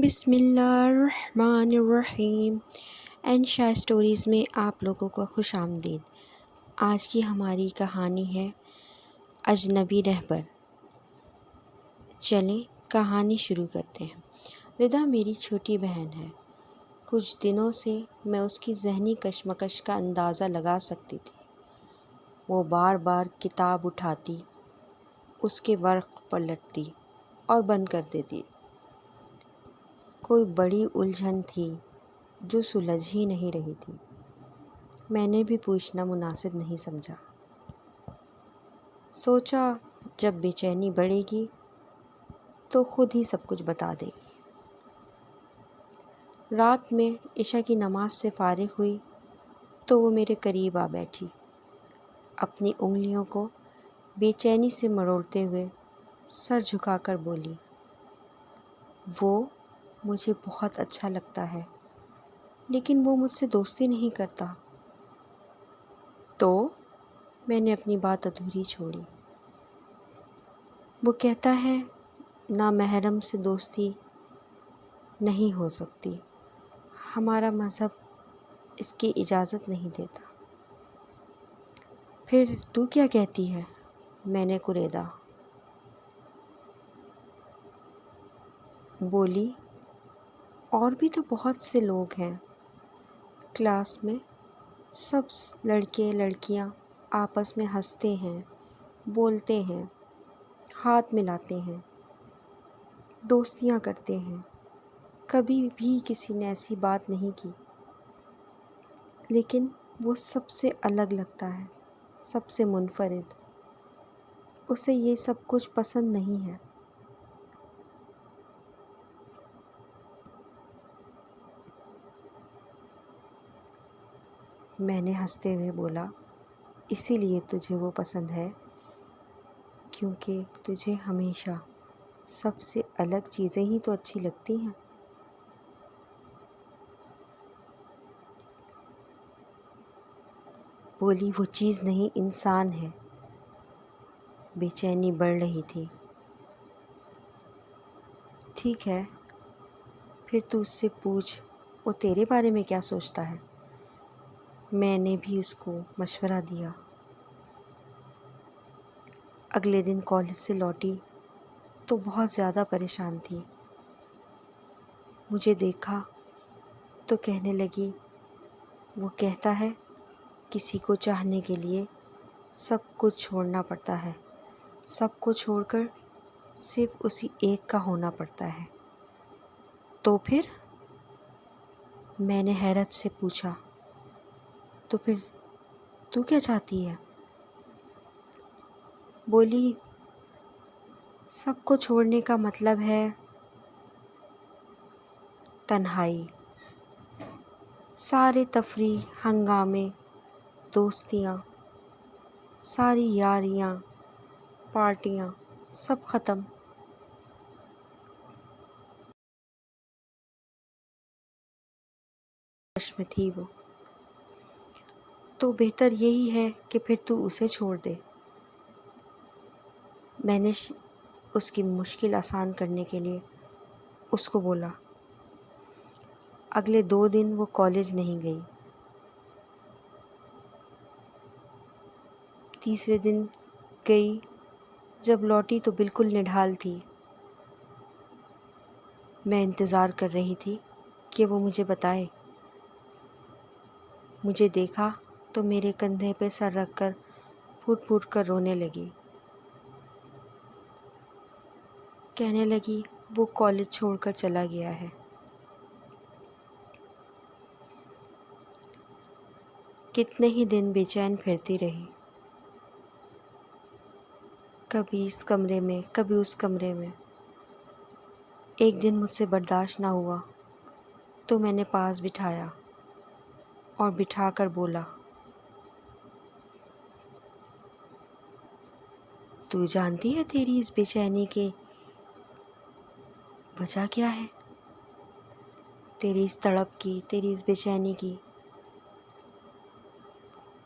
بسم اللہ الرحمن الرحیم. انشا سٹوریز میں آپ لوگوں کو خوش آمدید. آج کی ہماری کہانی ہے اجنبی رہبر. چلیں کہانی شروع کرتے ہیں. ردا میری چھوٹی بہن ہے. کچھ دنوں سے میں اس کی ذہنی کشمکش کا اندازہ لگا سکتی تھی. وہ بار بار کتاب اٹھاتی، اس کے ورق پلٹتی اور بند کر دیتی. کوئی بڑی الجھن تھی جو سلجھ ہی نہیں رہی تھی. میں نے بھی پوچھنا مناسب نہیں سمجھا. سوچا جب بے چینی بڑھے گی تو خود ہی سب کچھ بتا دے گی. رات میں عشاء کی نماز سے فارغ ہوئی تو وہ میرے قریب آ بیٹھی. اپنی انگلیوں کو بے چینی سے مروڑتے ہوئے سر جھکا کر بولی، وہ مجھے بہت اچھا لگتا ہے لیکن وہ مجھ سے دوستی نہیں کرتا. تو میں نے اپنی بات ادھوری چھوڑی. وہ کہتا ہے نامحرم سے دوستی نہیں ہو سکتی، ہمارا مذہب اس کی اجازت نہیں دیتا. پھر تو کیا کہتی ہے؟ میں نے کریدا. بولی، اور بھی تو بہت سے لوگ ہیں. کلاس میں سب لڑکے لڑکیاں آپس میں ہنستے ہیں، بولتے ہیں، ہاتھ ملاتے ہیں، دوستیاں کرتے ہیں. کبھی بھی کسی نے ایسی بات نہیں کی. لیکن وہ سب سے الگ لگتا ہے، سب سے منفرد. اسے یہ سب کچھ پسند نہیں ہے. میں نے ہنستے ہوئے بولا، اسی لیے تجھے وہ پسند ہے کیونکہ تجھے ہمیشہ سب سے الگ چیزیں ہی تو اچھی لگتی ہیں. بولی، وہ چیز نہیں انسان ہے. بے چینی بڑھ رہی تھی. ٹھیک ہے، پھر تو اس سے پوچھ وہ تیرے بارے میں کیا سوچتا ہے. میں نے بھی اس کو مشورہ دیا. اگلے دن کالج سے لوٹی تو بہت زیادہ پریشان تھی. مجھے دیکھا تو کہنے لگی، وہ کہتا ہے کسی کو چاہنے کے لیے سب کچھ چھوڑنا پڑتا ہے، سب کو چھوڑ کر صرف اسی ایک کا ہونا پڑتا ہے. تو پھر؟ میں نے حیرت سے پوچھا. تو پھر تو کیا چاہتی ہے؟ بولی، سب کو چھوڑنے کا مطلب ہے تنہائی. سارے تفریح، ہنگامے، دوستیاں، ساری یاریاں، پارٹیاں سب ختم. میں تھی وہ. تو بہتر یہی ہے کہ پھر تو اسے چھوڑ دے. میں نے اس کی مشکل آسان کرنے کے لیے اس کو بولا. اگلے 2 دن وہ کالج نہیں گئی. تیسرے دن گئی. جب لوٹی تو بالکل نڈھال تھی. میں انتظار کر رہی تھی کہ وہ مجھے بتائے. مجھے دیکھا تو میرے کندھے پہ سر رکھ کر پھوٹ پھوٹ کر رونے لگی. کہنے لگی وہ کالج چھوڑ کر چلا گیا ہے. کتنے ہی دن بے چین پھرتی رہی، کبھی اس کمرے میں کبھی اس کمرے میں. ایک دن مجھ سے برداشت نہ ہوا تو میں نے پاس بٹھایا اور بٹھا کر بولا، تو جانتی ہے تیری اس بے چینی کی وجہ کیا ہے؟ تیری اس تڑپ کی، تیری اس بے چینی کی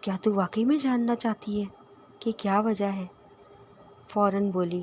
کیا تو واقعی میں جاننا چاہتی ہے کہ کیا وجہ ہے؟ فوراً بولی،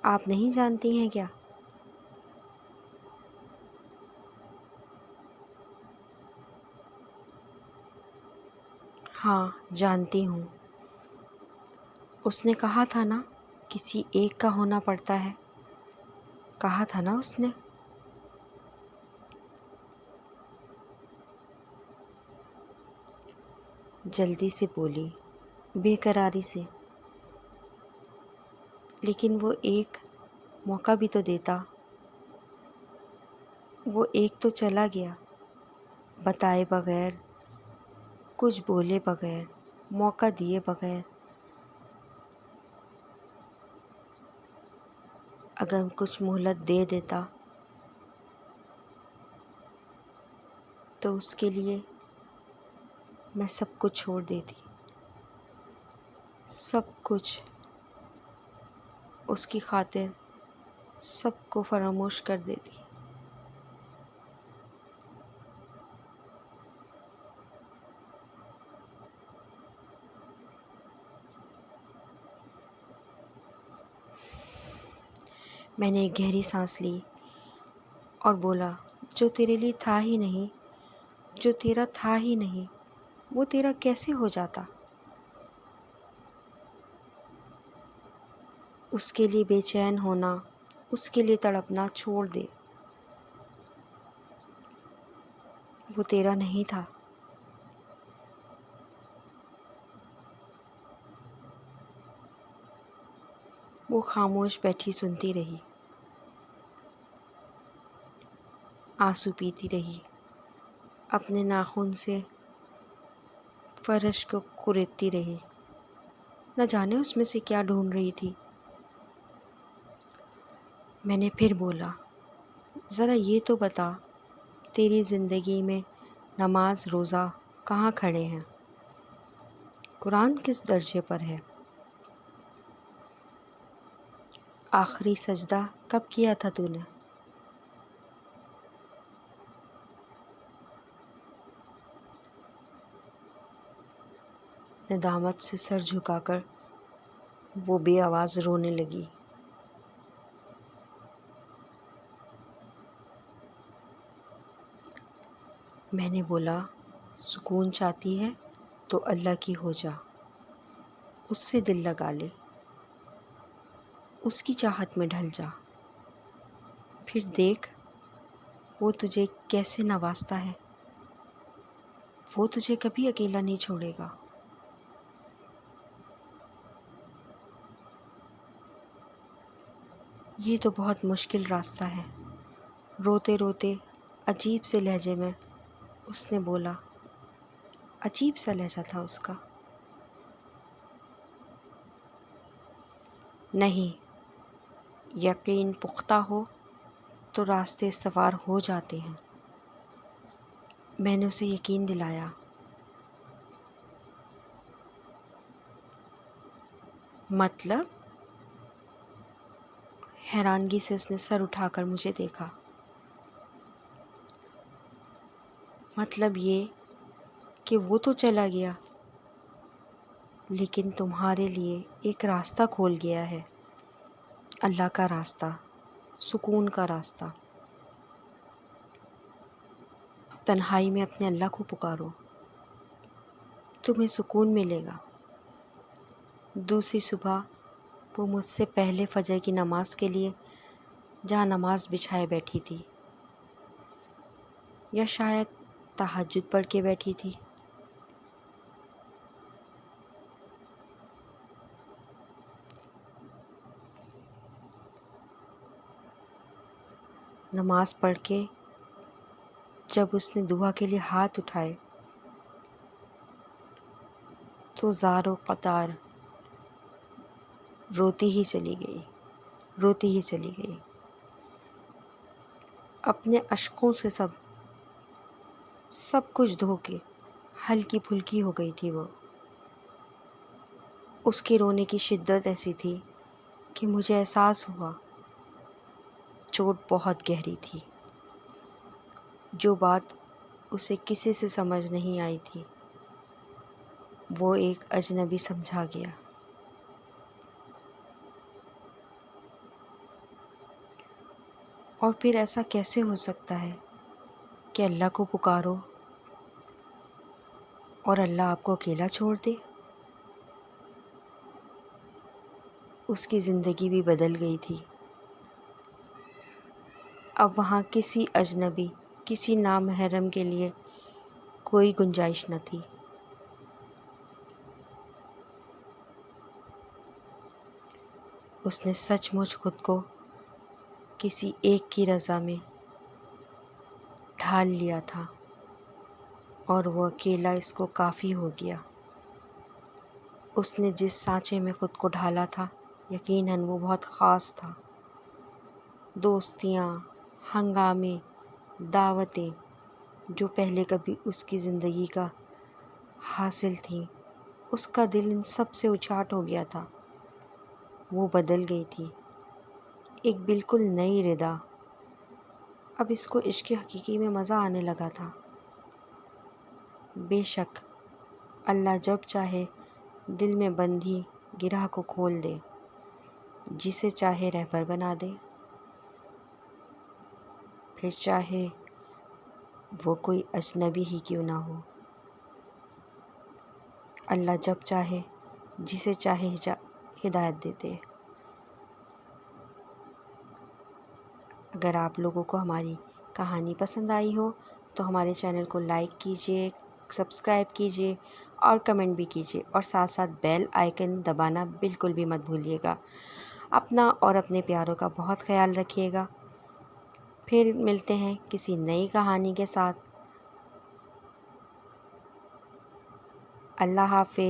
آپ نہیں جانتی ہیں کیا؟ ہاں جانتی ہوں، اس نے کہا تھا نا کسی ایک کا ہونا پڑتا ہے، کہا تھا نا اس نے۔ جلدی سے بولی، بے قراری سے، لیکن وہ ایک موقع بھی تو دیتا۔ وہ ایک تو چلا گیا، بتائے بغیر، کچھ بولے بغیر، موقع دیے بغیر۔ اگر کچھ مہلت دے دیتا تو اس کے لیے میں سب کچھ چھوڑ دیتی، سب کچھ، اس کی خاطر سب کو فراموش کر دیتی۔ میں نے ایک گہری سانس لی اور بولا، جو تیرے لیے تھا ہی نہیں، جو تیرا تھا ہی نہیں، وہ تیرا کیسے ہو جاتا؟ اس کے لیے بے چین ہونا، اس کے لیے تڑپنا چھوڑ دے۔ وہ تیرا نہیں تھا۔ وہ خاموش بیٹھی سنتی رہی، آنسو پیتی رہی، اپنے ناخن سے فرش کو کریدتی رہی، نہ جانے اس میں سے کیا ڈھونڈ رہی تھی۔ میں نے پھر بولا، ذرا یہ تو بتا، تیری زندگی میں نماز روزہ کہاں کھڑے ہیں؟ قرآن کس درجے پر ہے؟ آخری سجدہ کب کیا تھا تو نے؟ ندامت سے سر جھکا کر وہ بے آواز رونے لگی۔ میں نے بولا، سکون چاہتی ہے تو اللہ کی ہو جا، اس سے دل لگا لے، اس کی چاہت میں ڈھل جا، پھر دیکھ وہ تجھے کیسے نوازتا ہے، وہ تجھے کبھی اکیلا نہیں چھوڑے گا۔ یہ تو بہت مشکل راستہ ہے، روتے روتے عجیب سے لہجے میں اس نے بولا۔ عجیب سا لہجہ تھا اس کا۔ نہیں، یقین پختہ ہو تو راستے استوار ہو جاتے ہیں۔ میں نے اسے یقین دلایا۔ مطلب؟ حیرانگی سے اس نے سر اٹھا کر مجھے دیکھا۔ مطلب یہ کہ وہ تو چلا گیا، لیکن تمہارے لیے ایک راستہ کھول گیا ہے، اللہ کا راستہ، سکون کا راستہ۔ تنہائی میں اپنے اللہ کو پکارو، تمہیں سکون ملے گا۔ دوسری صبح وہ مجھ سے پہلے فجر کی نماز کے لیے جہاں نماز بچھائے بیٹھی تھی، یا شاید تہجد پڑھ کے بیٹھی تھی۔ نماز پڑھ کے جب اس نے دعا کے لیے ہاتھ اٹھائے تو زار و قطار روتی ہی چلی گئی، روتی ہی چلی گئی۔ اپنے اشکوں سے سب کچھ دھو کے ہلکی پھلکی ہو گئی تھی وہ۔ اس کے رونے کی شدت ایسی تھی کہ مجھے احساس ہوا چوٹ بہت گہری تھی۔ جو بات اسے کسی سے سمجھ نہیں آئی تھی وہ ایک اجنبی سمجھا گیا۔ اور پھر ایسا کیسے ہو سکتا ہے کہ اللہ کو پکارو اور اللہ آپ کو اکیلا چھوڑ دے؟ اس کی زندگی بھی بدل گئی تھی۔ اب وہاں کسی اجنبی، کسی نامحرم کے لیے کوئی گنجائش نہ تھی۔ اس نے سچ مچ خود کو کسی ایک کی رضا میں ڈھال لیا تھا، اور وہ اکیلا اس کو کافی ہو گیا۔ اس نے جس سانچے میں خود کو ڈھالا تھا، یقیناً وہ بہت خاص تھا۔ دوستیاں، ہنگامے، دعوتیں جو پہلے کبھی اس کی زندگی کا حاصل تھیں، اس کا دل ان سب سے اچاٹ ہو گیا تھا۔ وہ بدل گئی تھی، ایک بالکل نئی ردا۔ اب اس کو عشق حقیقی میں مزہ آنے لگا تھا۔ بے شک اللہ جب چاہے دل میں بندھی گرہ کو کھول دے، جسے چاہے رہبر بنا دے، پھر چاہے وہ کوئی اجنبی ہی کیوں نہ ہو۔ اللہ جب چاہے جسے چاہے ہدایت دیتے۔ اگر آپ لوگوں کو ہماری کہانی پسند آئی ہو تو ہمارے چینل کو لائک کیجیے، سبسکرائب کیجیے اور کمنٹ بھی کیجیے، اور ساتھ ساتھ بیل آئیکن دبانا بالکل بھی مت بھولیے گا۔ اپنا اور اپنے پیاروں کا بہت خیال رکھیے گا۔ پھر ملتے ہیں کسی نئی کہانی کے ساتھ۔ اللہ حافظ۔